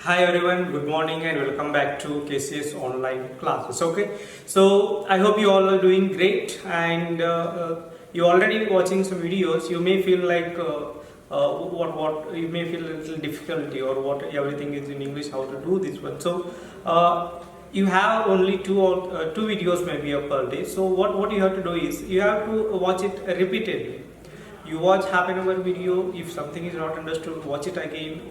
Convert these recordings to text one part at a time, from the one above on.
Hi everyone, good morning and welcome back to KCS online classes. Okay, so I hope you all are doing great and you already watching some videos. You may feel like what you may feel a little difficulty or what everything is in English. How to do this one? So you have only two videos maybe per day. So what you have to do is you have to watch it repeatedly. You watch half an hour video. If something is not understood, watch it again.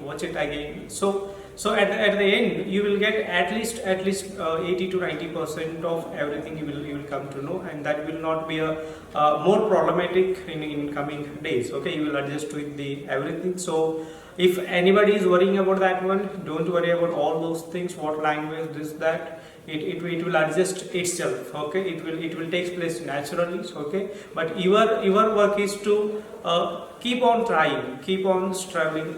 So at the end you will get at least 80 to 90% of everything you will come to know, and that will not be a more problematic in coming days. Okay, you will adjust with the everything. So if anybody is worrying about that one, don't worry about all those things, what language this that. It will adjust itself. Okay, it will take place naturally. Okay, but your work is to keep on trying, keep on struggling,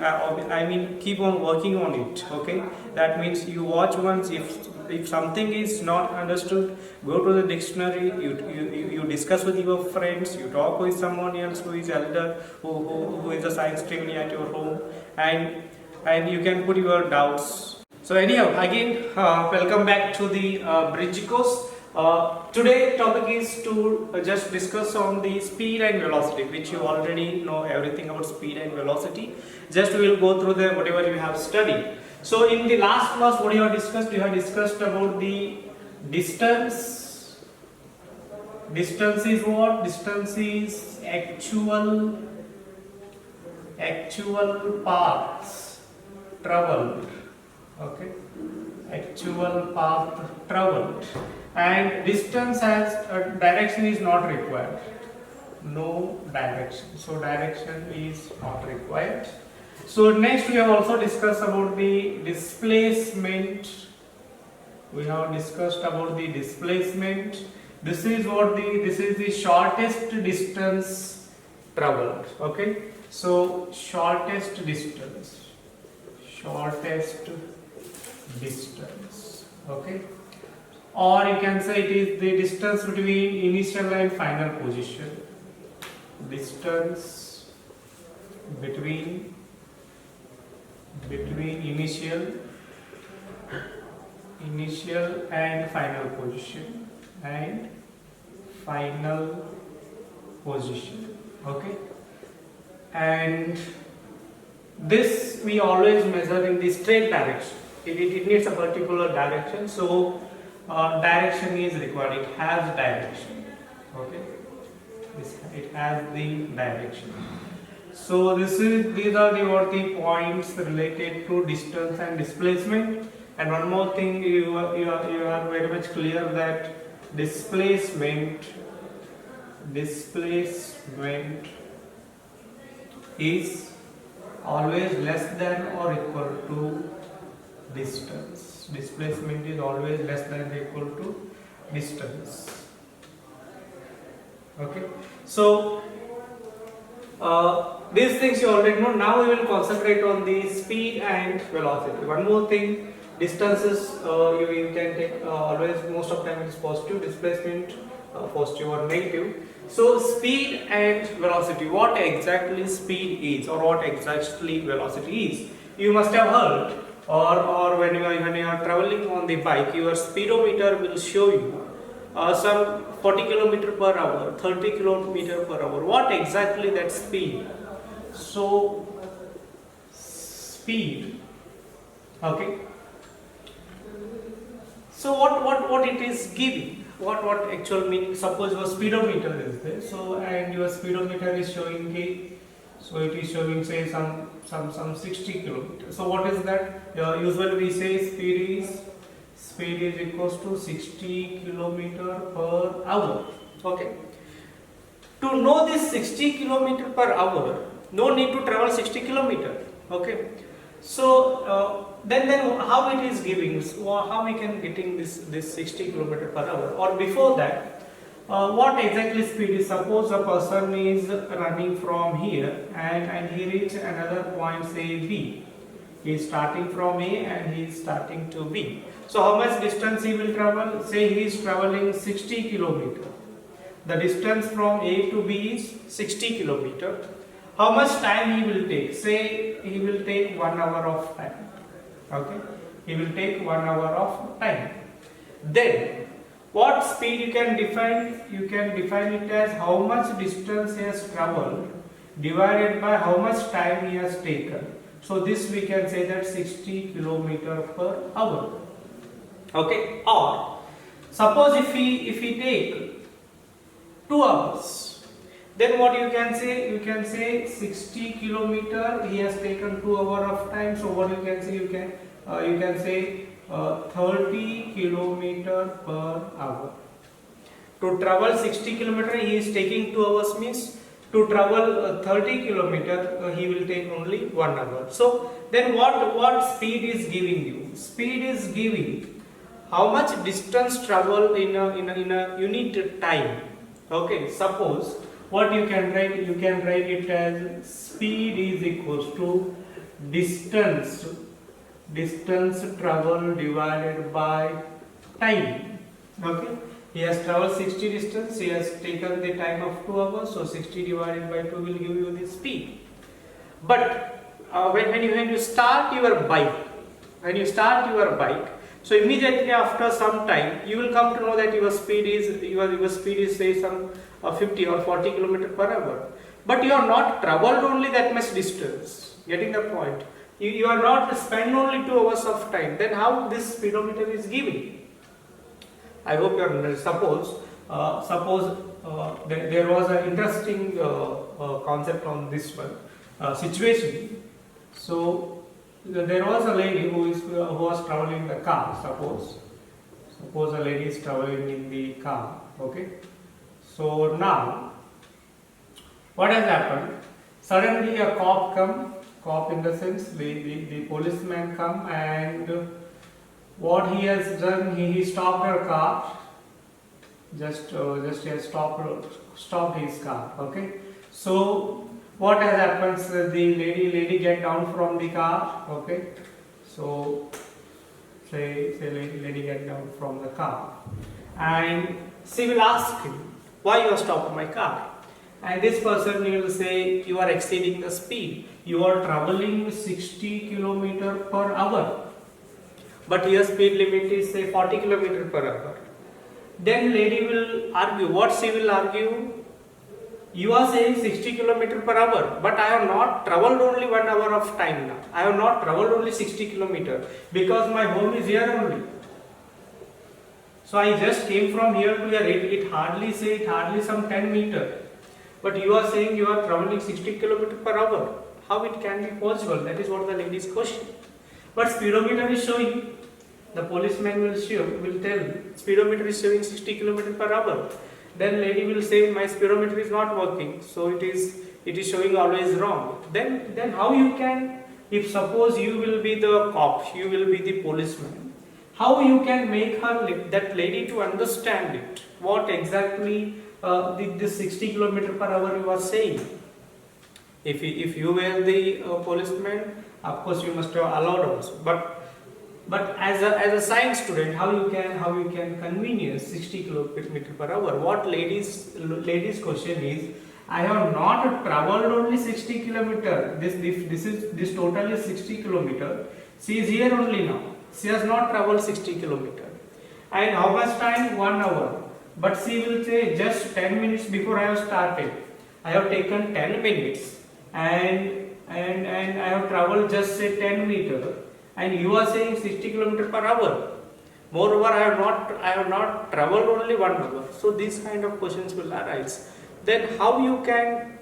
keep on working on it. Okay, that means you watch once. If something is not understood, go to the dictionary, you discuss with your friends, you talk with someone else who is elder, who is a science trainee at your home, and you can put your doubts. So anyhow, again, welcome back to the bridge course. Today topic is to just discuss on the speed and velocity, which you already know everything about speed and velocity. Just we will go through the whatever you have studied. So in the last class, what you have discussed? You have discussed about the distance. Distance is what? Distance is actual paths traveled. Okay, actual path traveled, and distance as direction is not required. No direction, so direction is not required. So next we have also discussed about the displacement. We have discussed about the displacement. This is the shortest distance traveled. Okay, so shortest distance. Okay, or you can say it is the distance between initial and final position. Distance between initial and final position Okay, and this we always measure in the straight direction. It needs a particular direction, so direction is required. It has direction. Okay, it has the direction. So these are the points related to distance and displacement. And one more thing, you are very much clear that displacement is always less than or equal to distance. Displacement is always less than or equal to distance. Okay, so these things you already know. Now we will concentrate on the speed and velocity. One more thing, distances you can take always, most of the time it is positive, displacement positive or negative. So speed and velocity, what exactly speed is or what exactly velocity is, you must have heard, or when you are traveling on the bike, your speedometer will show you some 40 km per hour, 30 km per hour. What exactly that speed? So speed, okay, so what it is giving, what actual meaning. Suppose your speedometer is there, so and your speedometer is showing so it is showing say some 60 kilometers. So what is that? Usually we say speed is equals to 60 kilometer per hour. Okay, to know this 60 kilometer per hour, no need to travel 60 kilometer. Okay, so then how it is giving, how we can getting this 60 kilometer per hour, or before that, what exactly speed is? Suppose a person is running from here and he reach another point, say B. He is starting from A and he is starting to B. So how much distance he will travel? Say he is traveling 60 kilometer. The distance from A to B is 60 kilometer. How much time he will take? Say he will take 1 hour of time. Okay, he will take 1 hour of time. Then what speed you can define? You can define it as how much distance he has traveled divided by how much time he has taken. So this we can say that 60 km per hour. Okay, or suppose if we take 2 hours, then what you can say? You can say 60 kilometer he has taken 2 hours of time. So what you can say? You can say 30 kilometer per hour. To travel 60 kilometer he is taking 2 hours, means to travel 30 kilometer he will take only 1 hour. So then what speed is giving you? Speed is giving how much distance travel in a unit time. Okay, suppose what you can write? You can write it as speed is equals to distance travel divided by time. Okay, he has traveled 60 distance, he has taken the time of 2 hours, so 60 divided by 2 will give you the speed. But when you start your bike, so immediately after some time you will come to know that your speed is say some 50 or 40 km per hour. But you are not traveled only that much distance. Getting the point? You are not spend only 2 hours of time. Then how this speedometer is giving? I hope you are. Suppose there was an interesting concept on this one situation. So there was a lady who was traveling in the car. Suppose a lady is traveling in the car. Okay. So now what has happened? Suddenly a cop in the sense the policeman come, and what he has done, he stopped her car. Just he has stopped his car. Okay. So what has happened? The lady get down from the car. Okay. So say lady get down from the car, and she will ask him, why you have stopped my car? And this person will say, you are exceeding the speed. You are traveling 60 km per hour, but your speed limit is say 40 km per hour. Then lady will argue. What she will argue? You are saying 60 km per hour, but I have not traveled only 1 hour of time now. I have not traveled only 60 km because my home is here only. So I just came from here to here. It hardly some 10 meter. But you are saying you are traveling 60 km per hour. How it can be possible? That is what the lady's question. But speedometer is showing. The policeman will tell speedometer is showing 60 km per hour. Then lady will say my speedometer is not working, so it is showing always wrong. Then how you can, if suppose you will be the cop, you will be the policeman, how you can make that lady to understand it? What exactly this 60 km per hour you are saying? If you were the policeman, of course you must have allowed also. But as a science student, how you can convenience 60 km per hour? What ladies question is, I have not traveled only 60 km. This total is 60 km. She is here only now. She has not traveled 60 km. And how much time? 1 hour. But she will say just 10 minutes before I have started. I have taken 10 minutes and I have traveled just say 10 meters. And you are saying 60 km per hour. Moreover, I have not traveled only 1 hour. So these kind of questions will arise. Then how you can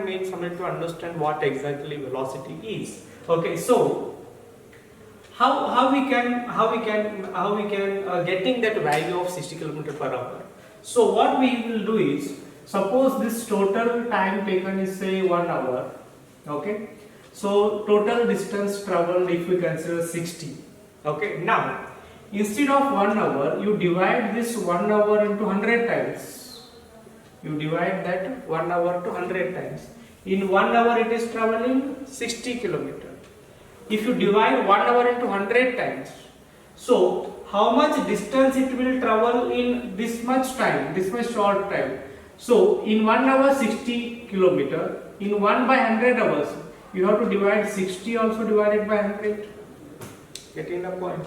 make somebody to understand what exactly velocity is? Okay, so how we can getting that value of 60 km per hour? So what we will do is, suppose this total time taken is say 1 hour. Okay. So total distance traveled if we consider 60. Okay. Now instead of 1 hour, you divide this 1 hour into 100 times. You divide that 1 hour to 100 times. In 1 hour it is traveling 60 km. If you divide 1 hour into 100 times, so how much distance it will travel in this much time, this much short time? So in 1 hour 60 km, in 1 by 100 hours, you have to divide 60 also divided by 100. Getting the point?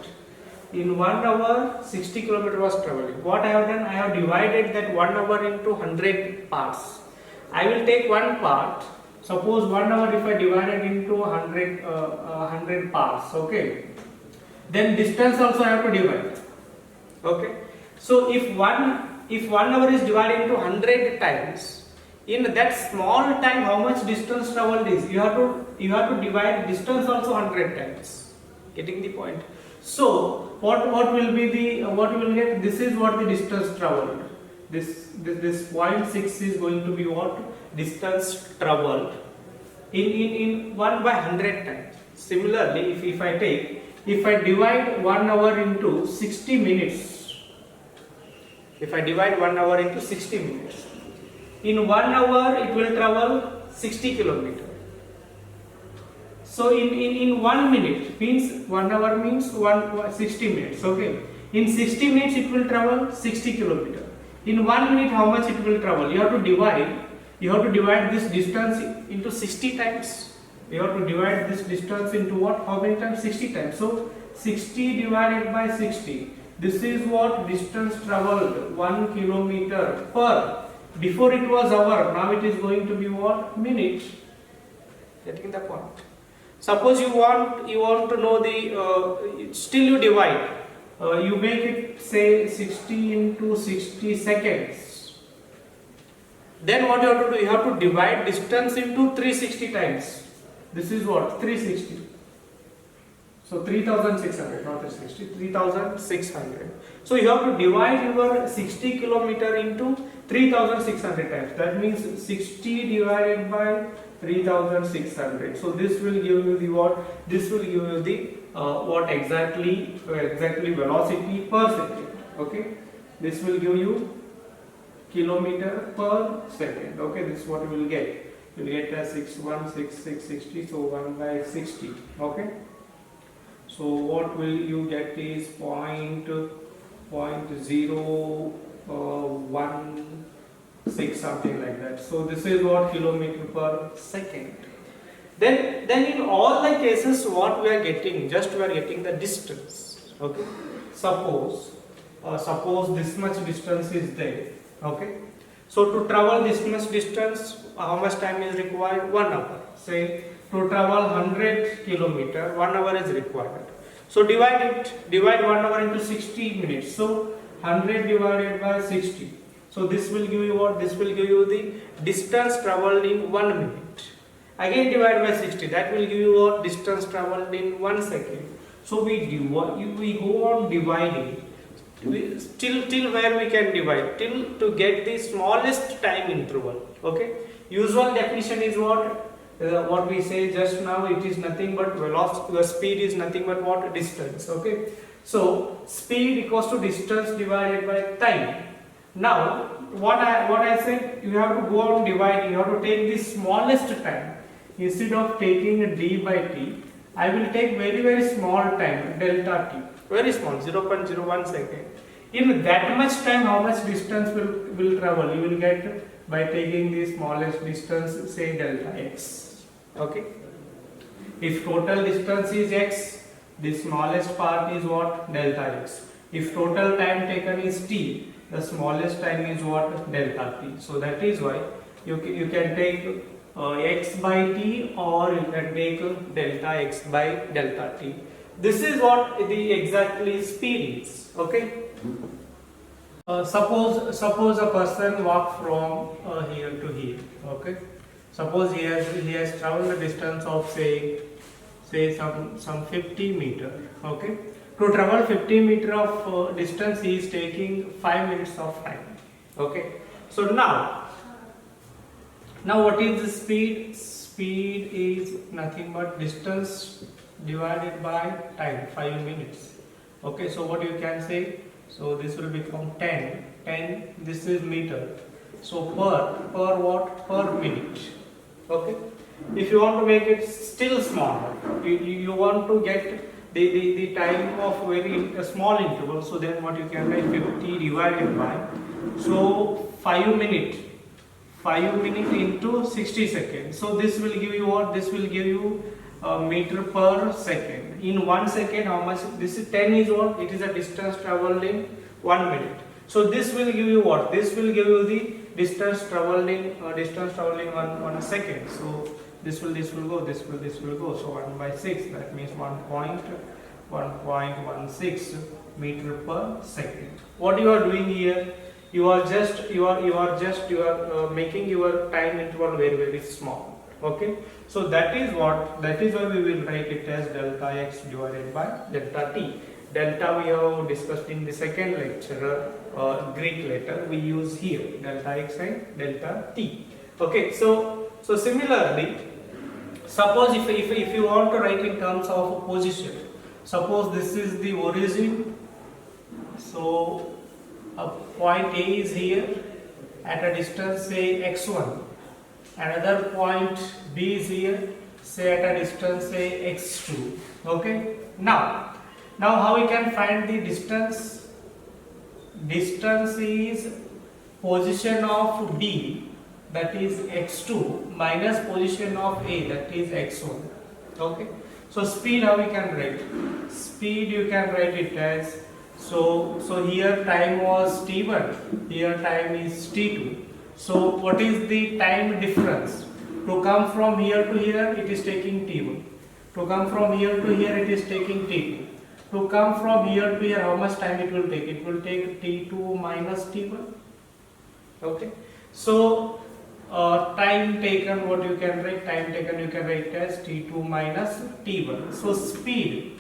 In 1 hour, 60 km was traveling. What I have done? I have divided that 1 hour into 100 parts. I will take one part. Suppose 1 hour if I divide it into 100 parts, okay? Then distance also I have to divide, okay? So if one hour is divided into 100 times, in that small time, how much distance traveled is? You have to divide distance also 100 times. Getting the point? So what will be the what you will get? This is what the distance traveled. This 0.6 is going to be what distance traveled in 1 by 100 times. Similarly, if I divide 1 hour into 60 minutes, if I divide 1 hour into 60 minutes, in 1 hour it will travel 60 kilometers. So in 1 minute means 1 hour means 60 minutes. Okay, in 60 minutes it will travel 60 kilometers. In 1 minute, how much it will travel? You have to divide this distance into 60 times. You have to divide this distance into what? How many times? 60 times. So 60 divided by 60. This is what distance traveled, 1 kilometer per. Before it was hour, now it is going to be what? Minute. Getting the point? Suppose you want to know the still you divide. You make it say 60 into 60 seconds. Then what you have to do? You have to divide distance into 360 times. This is what? 360. So 3600, not 360, 3600. So you have to divide your 60 kilometer into 3600 times. That means 60 divided by 3600. So this will give you the what? This will give you the what exactly velocity per second. Okay, this will give you kilometer per second. Okay, this is what you will get. You will get as 61660. So 1 by 60. Okay. So what will you get is 0.016 something like that. So this is what kilometer per second. Then in all the cases what we are getting, just we are getting the distance. Okay. Suppose this much distance is there. Okay. So to travel this much distance, how much time is required? 1 hour. Say to travel 100 kilometer, 1 hour is required. So divide 1 hour into 60 minutes. So 100 divided by 60. So this will give you what? This will give you the distance traveled in 1 minute. Again divide by 60. That will give you what? Distance traveled in 1 second. So we go on dividing. Till where we can divide? Till to get the smallest time interval. Okay. Usual definition is what? What we say just now, it is nothing but velocity. The speed is nothing but what? Distance. Okay. So speed equals to distance divided by time. Now what I said, you have to go on dividing. You have to take the smallest time. Instead of taking d by t, I will take very small time, delta t. Very small, 0.01 second. In that much time, how much distance will travel? You will get by taking the smallest distance, say delta x. Okay. If total distance is x, the smallest part is what? Delta x. If total time taken is t, the smallest time is what? Delta t. So that is why you can take x by t, or you can take delta x by delta t. This is what the exactly speed is. Okay. Suppose a person walk from here to here. Okay. Suppose he has traveled a distance of say some 50 meter. Okay. To travel 50 meter of distance, he is taking 5 minutes of time. Okay. So now what is the speed? Speed is nothing but distance divided by time, 5 minutes. Okay. So what you can say? So this will become 10. This is meter. So per what? Per minute. Okay. If you want to make it still smaller, you want to get the time of very small interval. So then what you can write? 50 divided by, so 5 minute into 60 seconds. So this will give you what? This will give you meter per second. In 1 second, how much? This is 10 is what? It is a distance traveled in 1 minute. So this will give you what? This will give you the distance traveled in 1 second. So this will go, this will go. So 1 by 6, that means 1.16 meter per second. What you are doing here? You are making your time interval very small. Okay, so that is why we will write it as delta x divided by delta t. Delta we have discussed in the second lecture, Greek letter we use here, delta x and delta t. Okay, so similarly, suppose if you want to write in terms of position, suppose this is the origin, so a point A is here at a distance say x1, another point B is here say at a distance say x2. Okay, now how we can find the distance? Distance is position of B, that is x2, minus position of A, that is x1. Okay, so speed, how we can write? Speed you can write it as, so here time was t1, here time is t2. So what is the time difference? To come from here to here, it is taking t1. To come from here to here, it is taking t2. To come from here to here, how much time it will take? It will take t2 minus t1. Okay, so time taken, what you can write? Time taken you can write as t2 minus t1. So speed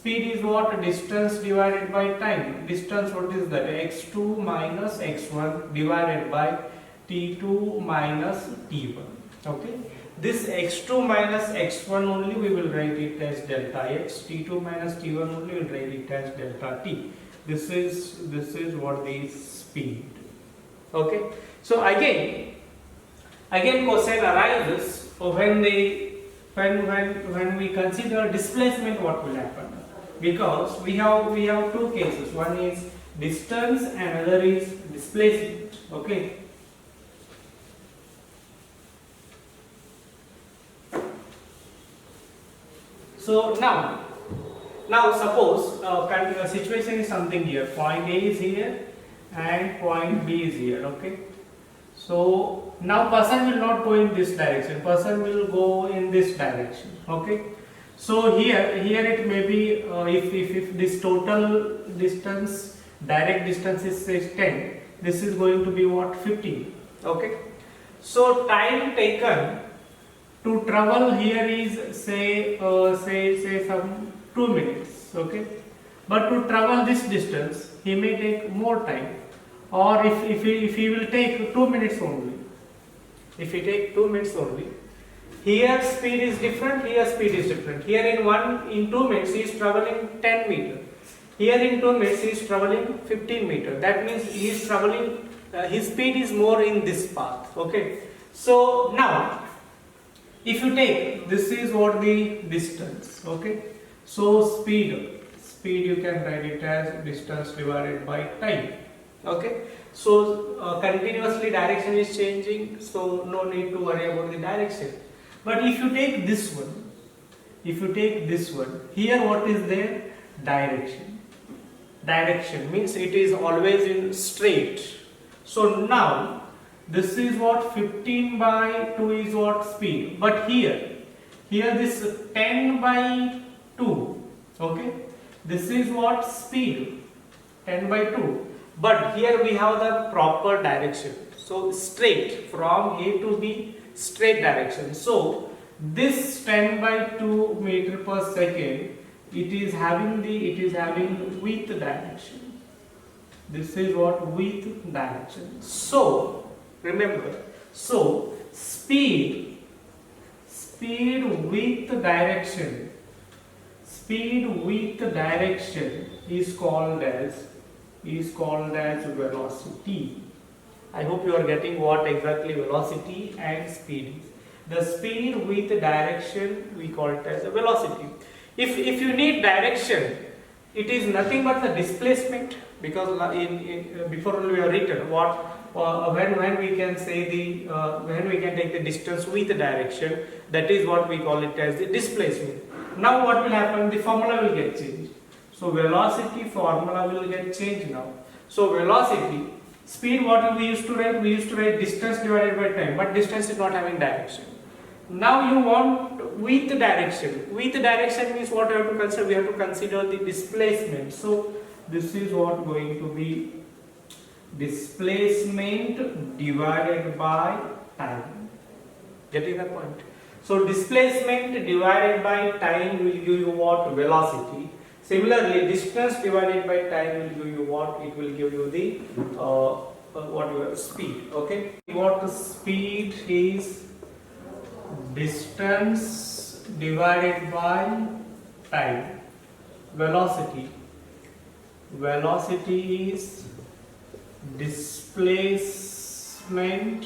is what? Distance divided by time. Distance, what is that? x2 minus x1 divided by t2 minus t1. Okay, this x2 minus x1 only we will write it as delta x, t2 minus t1 only we will write it as delta t. This is what the speed. Okay, so again question arises when we consider displacement, what will happen? Because we have two cases, one is distance and other is displacement. Okay, so now suppose situation is something here, point A is here and point B is here. Okay, so now person will not go in this direction, person will go in this direction. Okay, so here it may be if this total distance, direct distance is say 10, this is going to be what? 15. Okay, so time taken to travel here is say some 2 minutes. Okay, but to travel this distance he may take more time, or if he will take 2 minutes only, if he take 2 minutes only, here speed is different, here speed is different. Here in 2 minutes he is traveling 10 meter, here in 2 minutes he is traveling 15 meter. That means he is traveling, his speed is more in this path. Okay, so now if you take, this is what the distance. Okay, so speed you can write it as distance divided by time. Okay, so continuously direction is changing, so no need to worry about the direction. But if you take this one, here what is there? Direction means it is always in straight. So now this is what? 15 by 2 is what? Speed. But here this 10 by 2. Okay, this is what? Speed, 10 by 2. But here we have the proper direction, so straight from A to B, straight direction. So this 10 by 2 meter per second, it is having with direction. This is what? With direction. So remember, so speed with direction is called as velocity. I hope you are getting what exactly velocity and speed is. The speed with direction we call it as a velocity. If you need direction, it is nothing but the displacement, because in before we have written what when we can say the when we can take the distance with the direction, that is what we call it as the displacement. Now what will happen? The formula will get changed. So velocity formula will get changed now. So velocity, speed, what we used to write? We used to write distance divided by time, but distance is not having direction. Now you want with the direction. With the direction means what we have to consider? We have to consider the displacement. So this is what going to be displacement divided by time. Getting the point? So displacement divided by time will give you what? Velocity. Similarly, distance divided by time will give you what? It will give you the speed. Okay. What speed is? Distance divided by time. Velocity. Velocity is displacement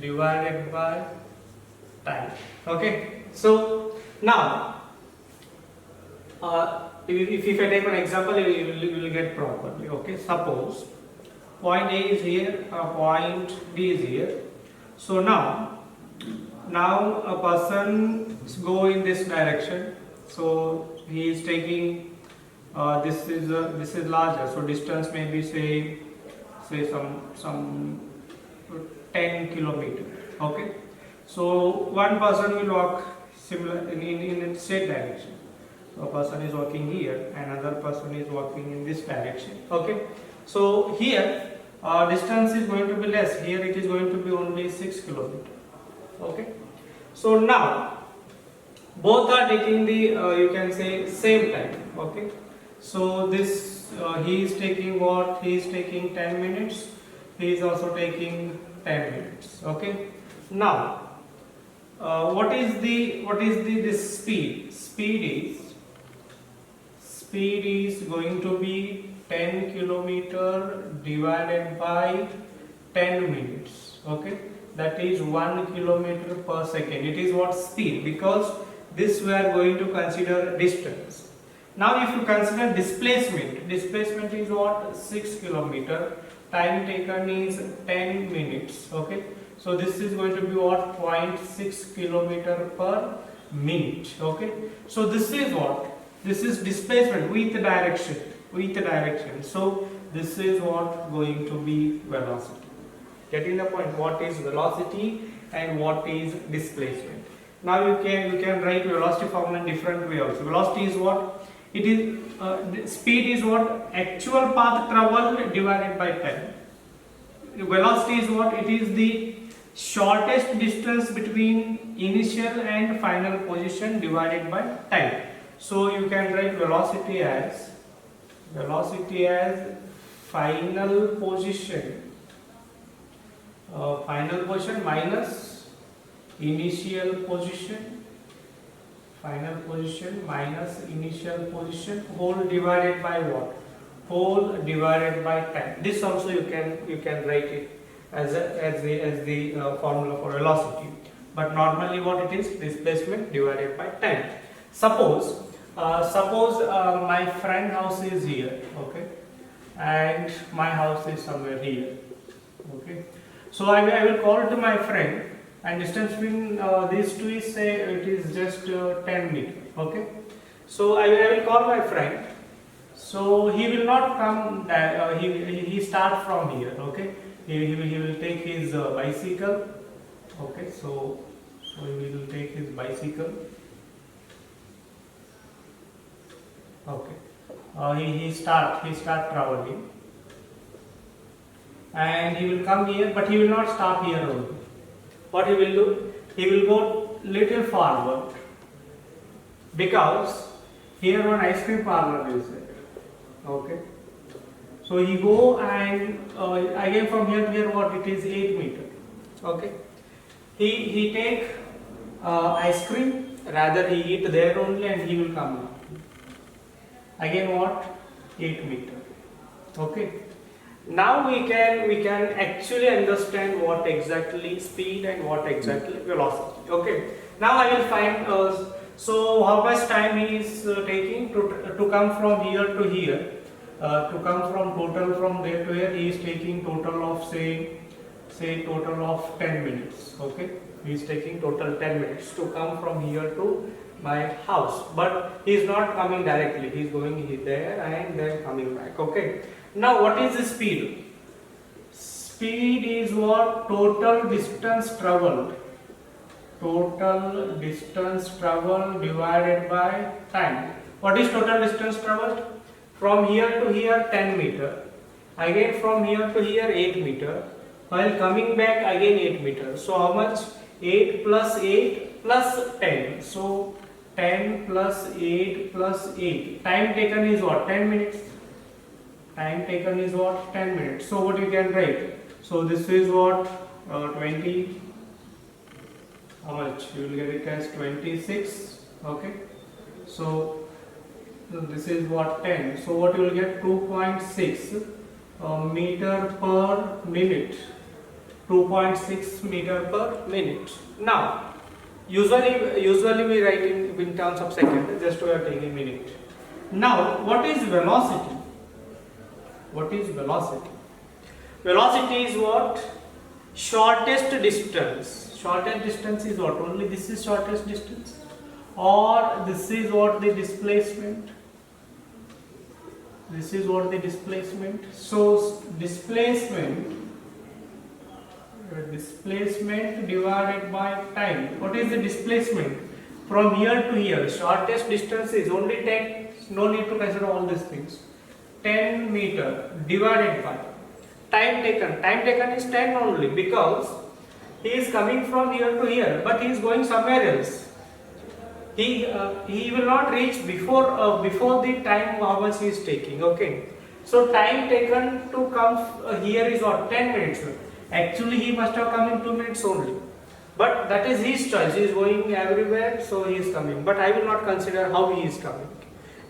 divided by time. Okay. So now, if I take an example, you will get properly. Okay. Suppose point A is here, point B is here. So now a person go in this direction. So he is taking this is larger. So distance may be say some 10 kilometer. Okay. So one person will walk similar in same direction. So a person is walking here, another person is walking in this direction. Okay. So here distance is going to be less. Here it is going to be only 6 kilometers. Okay. So now both are taking the you can say same time. Okay. So this he is taking what? He is taking 10 minutes. He is also taking 10 minutes. Okay. Now what is this speed? Speed is going to be 10 kilometer divided by 10 minutes. Okay, that is 1 kilometer per second. It is what? Speed, because this we are going to consider distance. Now if you consider displacement is what? 6 kilometer. Time taken is 10 minutes. Okay, so this is going to be what? 0.6 kilometer per minute. Okay, so this is what? This is displacement with the direction. So this is what going to be velocity. Getting the point? What is velocity and what is displacement? Now you can write velocity formula in different way also. Velocity is what? It is speed is what? Actual path travel divided by time. Velocity is what? It is the shortest distance between initial and final position divided by time. So you can write velocity as final position minus initial position, final position minus initial position, whole divided by what? Whole divided by time. This also you can write it as the formula for velocity. But normally what it is? Displacement divided by time. Suppose my friend house is here, okay, and my house is somewhere here. Okay, so I will call to my friend, and distance between these two is, say, it is just 10 meters. Okay, so I will call my friend. So he will not come. He start from here. Okay, he will take his bicycle. Okay, so he will take his bicycle. Okay, he start traveling, and he will come here, but he will not stop here only. What he will do? He will go little forward, because here one ice cream parlor is there. Okay, so he go, and again from here to here, what it is, 8 meters. Okay, he take ice cream, rather he eat there only, and he will come now. Again what? 8 meters. Okay. Now we can actually understand what exactly speed and what exactly velocity. Okay. Now I will find so how much time he is taking to come from here to here. to come from total from there to here, he is taking total of say total of 10 minutes. Okay, he is taking total 10 minutes to come from here to my house, but he is not coming directly, he is going there and then coming back. Okay, now what is the speed? Speed is what? Total distance traveled. Total distance traveled divided by time. What is total distance traveled? From here to here 10 meter. Again from here to here 8 meter. While coming back again 8 meter. So how much? 8 plus 8 plus 10. So 10 plus 8 plus 8. Time taken is what? 10 minutes. Time taken is what? 10 minutes. So what you can write? So this is what? 20. How much? You will get it as 26. Okay. So this is what? 10. So what you will get? 2.6 meter per minute. 2.6 meter per minute. Now, usually we write in terms of second. Just we are taking minute. Now, what is velocity? What is velocity? Velocity is what? Shortest distance. Shortest distance is what? Only this is shortest distance, or this is what? The displacement. This is what? The displacement. So displacement divided by time. What is the displacement? From here to here, shortest distance is only 10. No need to consider all these things. 10 meter divided by time taken. Time taken is 10 only, because he is coming from here to here, but he is going somewhere else. He will not reach before the time how much he is taking. Okay, so time taken to come here is what? 10 minutes. Actually he must have come in 2 minutes only, but that is his choice. He is going everywhere, so he is coming. But I will not consider how he is coming.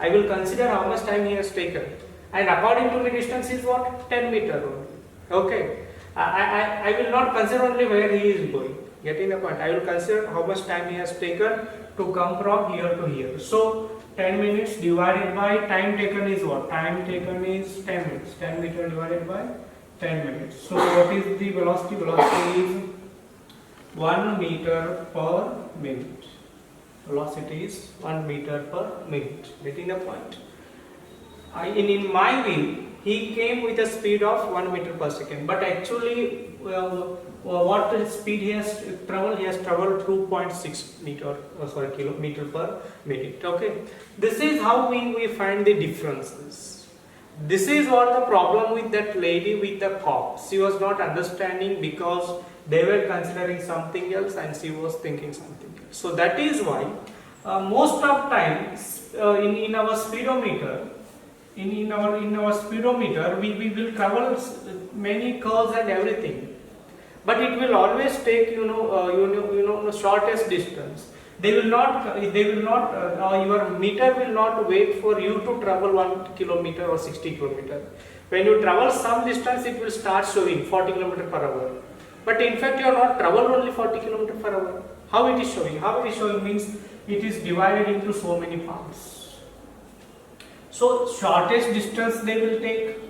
I will consider how much time he has taken, and according to the distance is what? 10 meter only. Okay, I will not consider only where he is going. Getting the point? I will consider how much time he has taken to come from here to here. So 10 minutes divided by time taken is what? Time taken is 10 minutes. 10 meter divided by 10 minutes. So what is the velocity? Velocity is 1 meter per minute. Velocity is 1 meter per minute. Getting the point? In my view, he came with a speed of 1 meter per second, but actually what speed he has traveled? He has traveled 2.6 kilometer per minute. Okay, this is how we find the differences. This is what the problem with that lady with the cop. She was not understanding because they were considering something else and she was thinking something else. So that is why most of times in our speedometer, in our speedometer, we will travel many curves and everything, but it will always take the shortest distance. Your meter will not wait for you to travel 1 kilometer or 60 kilometer. When you travel some distance, it will start showing 40 kilometer per hour. But in fact, you are not traveled only 40 kilometer per hour. How it is showing? How it is showing means it is divided into so many parts. So shortest distance they will take.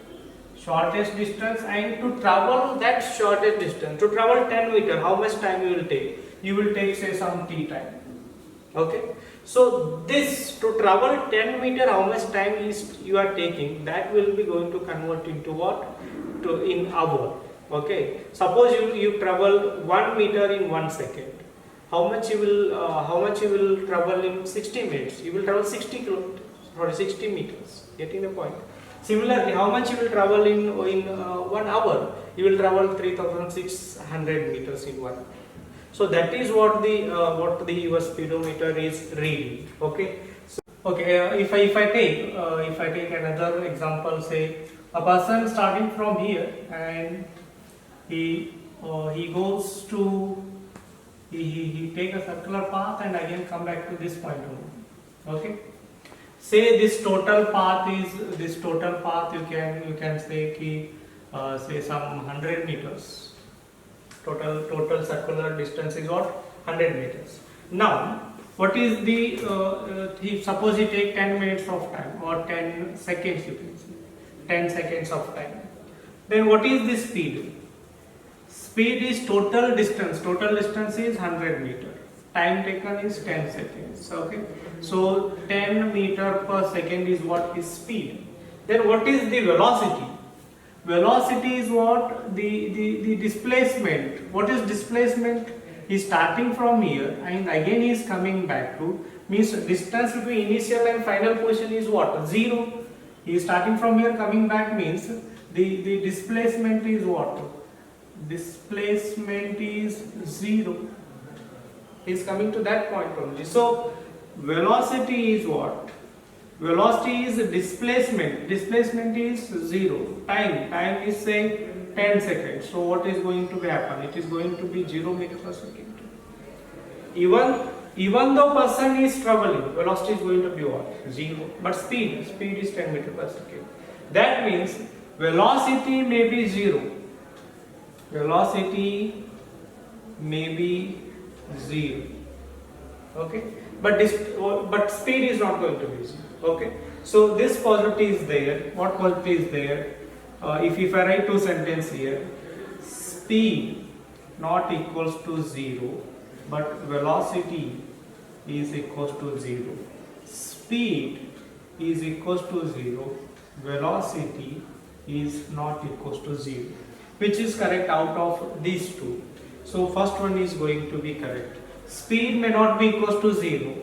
Shortest distance, and to travel that shortest distance, to travel 10 meter, how much time you will take? You will take say some t time. Okay, so this to travel 10 meter, how much time is you are taking? That will be going to convert into what? In hour. Okay, suppose you travel 1 meter in 1 second. How much you will travel in 60 minutes? You will travel 60 kilometers or 60 meters. Getting the point? Similarly, how much you will travel in 1 hour? You will travel 3,600 meters in 1 hour. So that is what your speedometer is reading. Okay. So, okay. If I take another example, say a person starting from here and he goes to he take a circular path and again come back to this point only. Okay. Say this total path you can say say some 100 meters. Total circular distance is what? 100 meters. Now, what is the suppose you take 10 minutes of time or 10 seconds, you can say 10 seconds of time. Then what is the speed? Speed is total distance. Total distance is 100 meter. Time taken is 10 seconds. Okay. So 10 meter per second is what is speed. Then what is the velocity? Velocity is what? The displacement. What is displacement? He is starting from here and again he is coming back to, means distance between initial and final position is what? 0. He is starting from here coming back means the displacement is what? Displacement is 0. He is coming to that point only. So velocity is what? Velocity is displacement. Displacement is 0. Time is say 10 seconds. So what is going to happen? It is going to be 0 meter per second. Even though person is traveling, velocity is going to be what? 0. But speed is 10 meter per second. That means velocity may be 0. Velocity may be 0. Okay. But speed is not going to be 0. Okay. So this possibility is there. What possibility is there? If I write two sentences here, speed not equals to 0, but velocity is equals to 0. Speed is equals to 0, velocity is not equals to 0. Which is correct out of these two? So first one is going to be correct. Speed may not be equals to 0,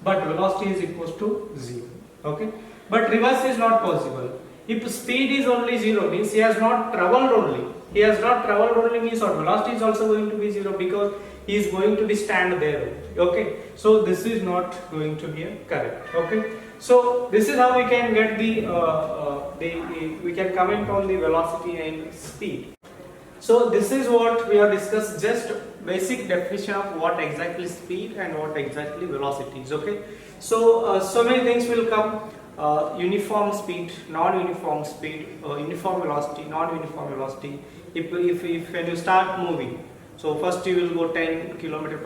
but velocity is equals to 0. Okay, but reverse is not possible. If speed is only 0 means he has not traveled only. He has not traveled only means what? Velocity is also going to be 0 because he is going to be stand there. Okay, so this is not going to be correct. Okay, so this is how we can get we can comment on the velocity and speed. So this is what we have discussed, just basic definition of what exactly speed and what exactly velocity is. Okay, so so many things will come. Uniform speed, non-uniform speed, uniform velocity, non-uniform velocity. If when you start moving, so first you will go 10 km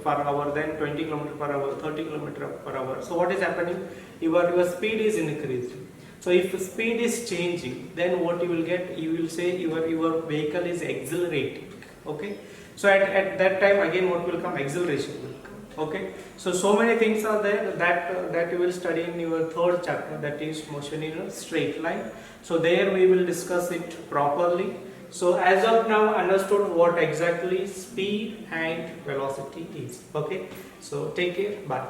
per hour, then 20 km per hour, 30 km per hour. So what is happening? Your speed is increasing. So if speed is changing, then what you will get? You will say your vehicle is accelerating. Okay. So at that time again what will come? Acceleration will come. Okay, so many things are there that you will study in your third chapter, that is motion in a straight line. So there we will discuss it properly. So as of now understood what exactly speed and velocity is. Okay, so take care, bye.